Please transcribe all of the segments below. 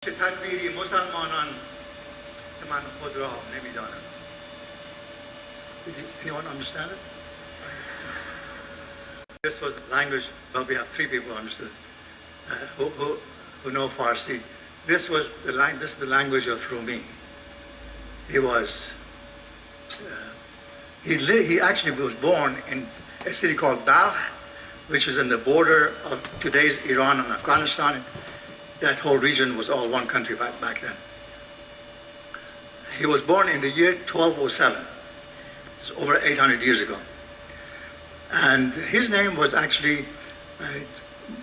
که تکبیری مسلمانان که من خود را نمیدانم. Did anyone understand it? This was language, well, we have three people who understood who know Farsi. This is the language of Rumi. He was, he actually was born in a city called Balkhi, which is in the border of today's Iran and Afghanistan. That whole region was all one country back then. He was born in the year 1207. It's over 800 years ago. And his name was actually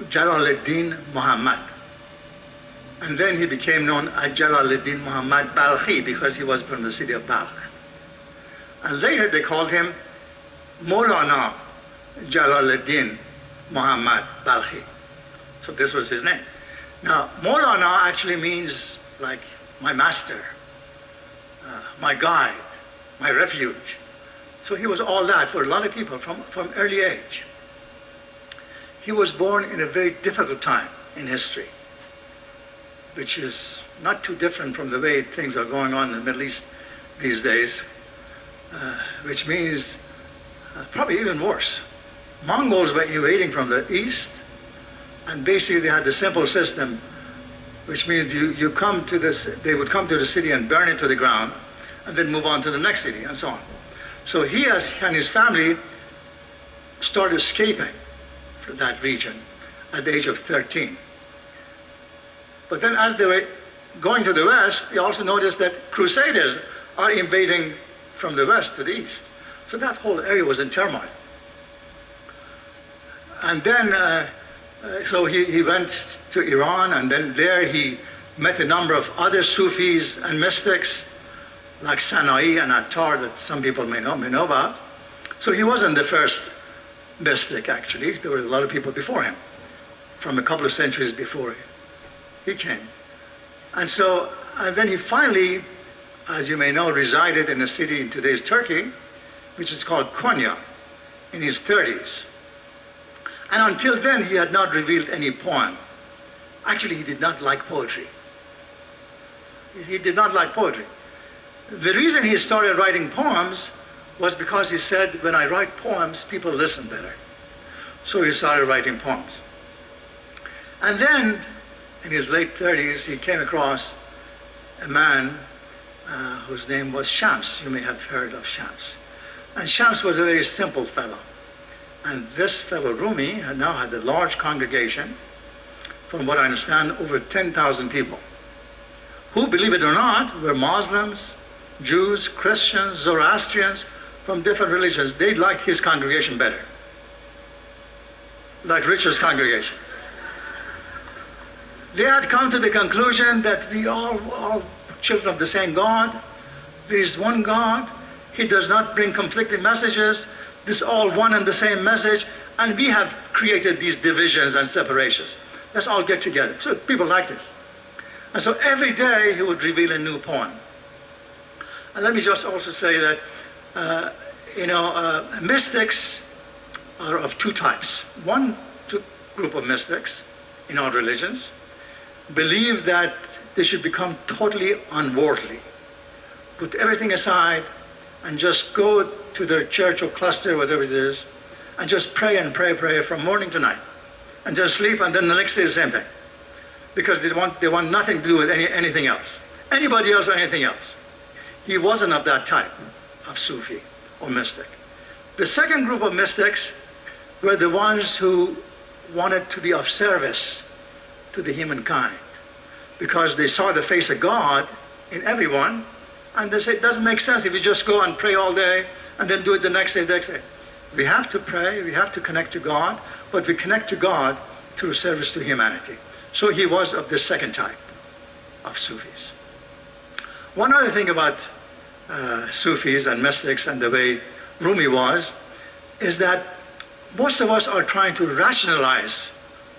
Jalaleddin Muhammad. And then he became known as Jalaleddin Muhammad Balkhi because he was from the city of Balkh. And later they called him Molana Jalaleddin Muhammad Balkhi. So this was his name. Now, Molana actually means like my master, my guide, my refuge. So he was all that for a lot of people from early age. He was born in a very difficult time in history, which is not too different from the way things are going on in the Middle East these days, which means probably even worse. Mongols were invading from the east, and basically they had the simple system, which means you come to this, they would come to the city and burn it to the ground, and then move on to the next city, and so on. So he and his family started escaping from that region at the age of 13. But then as they were going to the west, they also noticed that crusaders are invading from the west to the east. So that whole area was in turmoil. And then, so he went to Iran, and then there he met a number of other Sufis and mystics, like Sanai and Attar, that some people may know about. So he wasn't the first mystic, actually. There were a lot of people before him, from a couple of centuries before he came. And so, and then he finally, as you may know, resided in a city in today's Turkey, which is called Konya, in his 30s. And until then, he had not revealed any poem. Actually, he did not like poetry. He did not like poetry. The reason he started writing poems was because he said, when I write poems, people listen better. So he started writing poems. And then, in his late 30s, he came across a man whose name was Shams. You may have heard of Shams. And Shams was a very simple fellow. And this fellow Rumi now had a large congregation, from what I understand, over 10,000 people, who, believe it or not, were Muslims, Jews, Christians, Zoroastrians, from different religions. They liked his congregation better, like Richard's congregation. They had come to the conclusion that we all children of the same God. There is one God. He does not bring conflicting messages. This is all one and the same message, and we have created these divisions and separations. Let's all get together. So people liked it. And so every day he would reveal a new poem. And let me just also say that, mystics are of two types. One group of mystics in all religions believe that they should become totally unworldly, put everything aside, and just go to their church or cluster, whatever it is, and just pray and pray from morning to night, and just sleep, and then the next day the same thing, because they want nothing to do with anything else, anybody else or anything else. He wasn't of that type of Sufi or mystic. The second group of mystics were the ones who wanted to be of service to the humankind, because they saw the face of God in everyone, and they said it doesn't make sense if you just go and pray all day and then do it the next day. We have to pray, we have to connect to God, but we connect to God through service to humanity. So he was of the second type of Sufis. One other thing about Sufis and mystics and the way Rumi was, is that most of us are trying to rationalize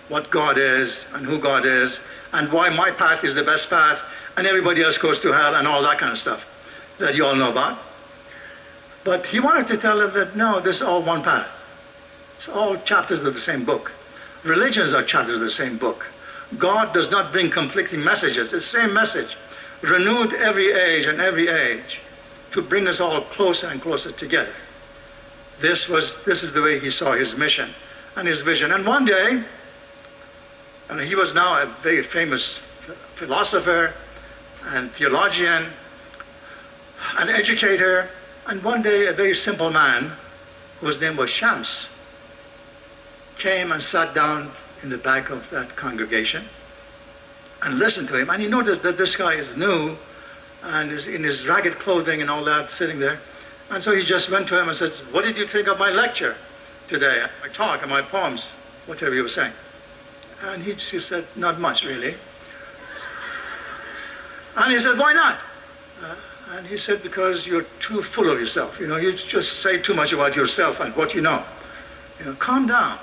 what God is and who God is and why my path is the best path and everybody else goes to hell and all that kind of stuff that you all know about. But he wanted to tell them that no, this is all one path. It's all chapters of the same book. Religions are chapters of the same book. God does not bring conflicting messages. It's the same message, renewed every age and every age, to bring us all closer and closer together. This is the way he saw his mission and his vision. And one day, and he was now a very famous philosopher and theologian, an educator, and one day a very simple man, whose name was Shams, came and sat down in the back of that congregation and listened to him. And he noticed that this guy is new and is in his ragged clothing and all that, sitting there. And so he just went to him and said, "What did you think of my lecture today, my talk and my poems," whatever he was saying. And he said, "Not much, really." And he said, "Why not?" And he said, "Because you're too full of yourself. You just say too much about yourself and what you know. Calm down."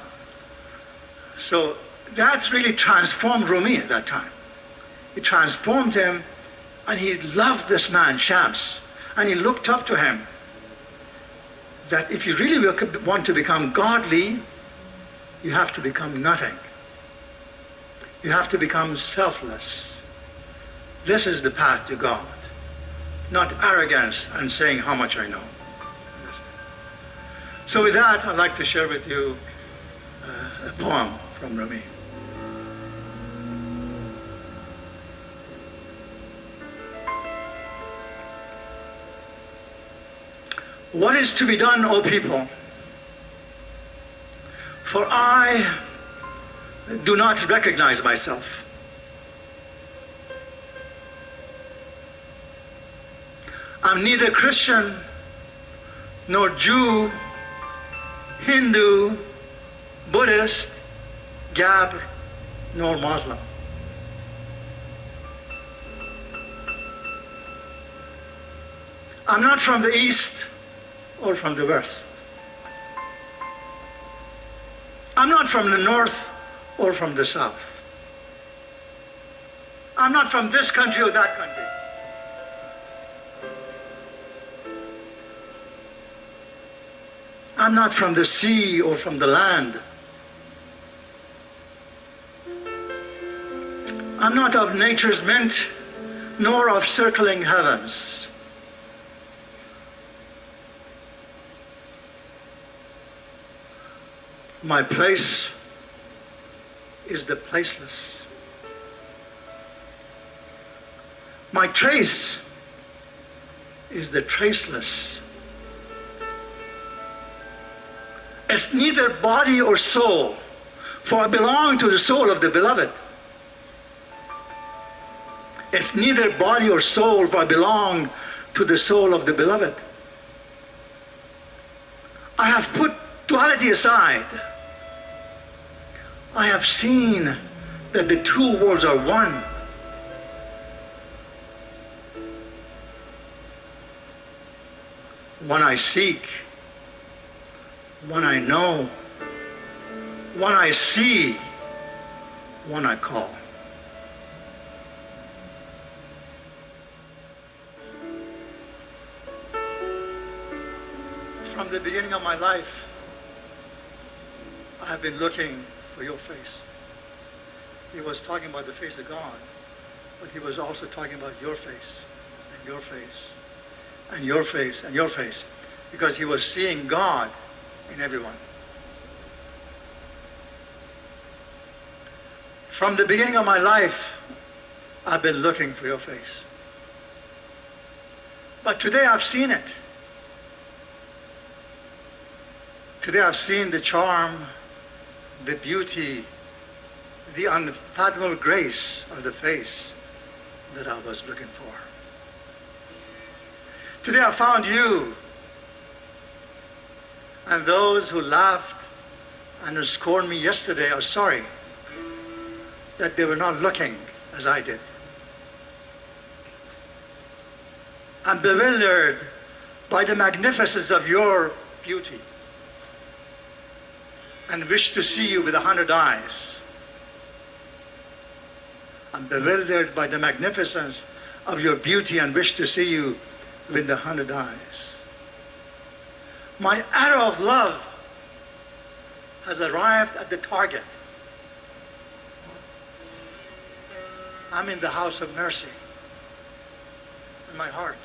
So that really transformed Rumi at that time. It transformed him, and he loved this man, Shams, and he looked up to him. That if you really want to become godly, you have to become nothing. You have to become selfless. This is the path to God, not arrogance and saying how much I know. So with that, I'd like to share with you a poem from Rumi. What is to be done, O people? For I do not recognize myself. I'm neither Christian, nor Jew, Hindu, Buddhist, Gabr, nor Muslim. I'm not from the East or from the West. I'm not from the North or from the South. I'm not from this country or that country. I'm not from the sea or from the land. I'm not of nature's mint, nor of circling heavens. My place is the placeless. My trace is the traceless. It's neither body or soul, for I belong to the soul of the beloved. It's neither body or soul, for I belong to the soul of the beloved. I have put duality aside. I have seen that the two worlds are one. One I seek, one I know, one I see, one I call. From the beginning of my life, I have been looking for your face. He was talking about the face of God, but he was also talking about your face, and your face, and your face, and your face, because he was seeing God in everyone. From the beginning of my life, I've been looking for your face. But today I've seen it. Today I've seen the charm, the beauty, the unfathomable grace of the face that I was looking for. Today I found you, and those who laughed and who scorned me yesterday are sorry that they were not looking as I did. I'm bewildered by the magnificence of your beauty and wish to see you with 100 eyes. I'm bewildered by the magnificence of your beauty and wish to see you with 100 eyes. My arrow of love has arrived at the target. I'm in the house of mercy. And my heart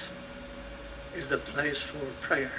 is the place for prayer.